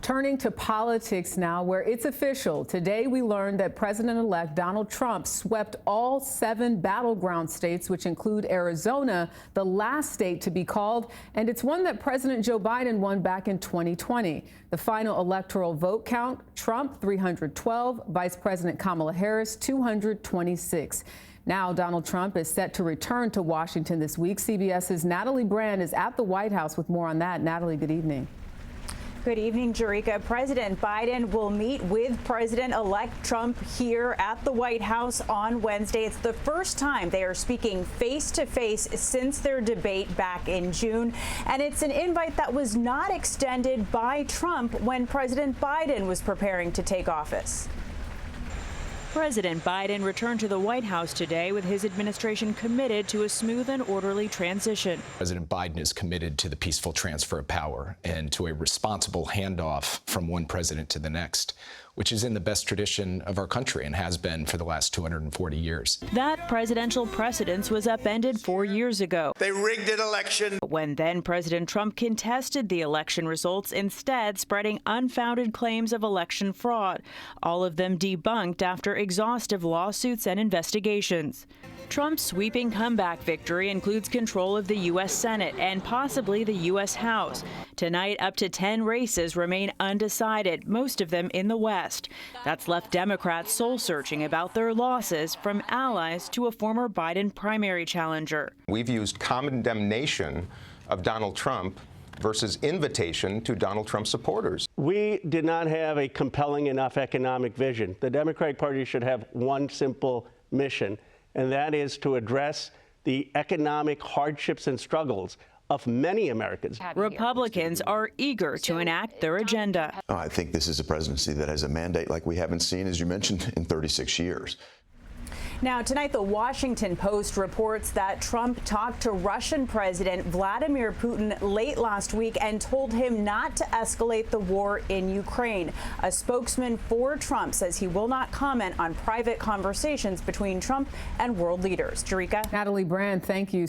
Turning to politics now, where it's official. Today we learned that President-elect Donald Trump swept all 7 battleground states, which include Arizona, the last state to be called, and it's one that President Joe Biden won back in 2020. The final electoral vote count, Trump 312, Vice President Kamala Harris 226. Now, Donald Trump is set to return to Washington this week. CBS's Natalie Brand is at the White House with more on that. Natalie, good evening. Good evening, Jerika. President Biden will meet with President-elect Trump here at the White House on Wednesday. It's the first time they are speaking face-to-face since their debate back in June. And it's an invite that was not extended by Trump when President Biden was preparing to take office. President Biden returned to the White House today with his administration committed to a smooth and orderly transition. President Biden is committed to the peaceful transfer of power and to a responsible handoff from one president to the next, which is in the best tradition of our country and has been for the last 240 years. That presidential precedence was upended 4 years ago. They rigged an election. When then President Trump contested the election results, instead spreading unfounded claims of election fraud, all of them debunked after exhaustive lawsuits and investigations. Trump's sweeping comeback victory includes control of the U.S. Senate and possibly the U.S. House. Tonight, up to 10 races remain undecided, most of them in the West. That's left Democrats soul-searching about their losses, from allies to a former Biden primary challenger. We've used condemnation of Donald Trump versus invitation to Donald Trump supporters. We did not have a compelling enough economic vision. The Democratic Party should have one simple mission, and that is to address the economic hardships and struggles of many Americans. Republicans are eager to enact their agenda. I think this is a presidency that has a mandate like we haven't seen, as you mentioned, in 36 years. Now, tonight, the Washington Post reports that Trump talked to Russian President Vladimir Putin late last week and told him not to escalate the war in Ukraine. A spokesman for Trump says he will not comment on private conversations between Trump and world leaders. Jerika? Natalie Brand, thank you.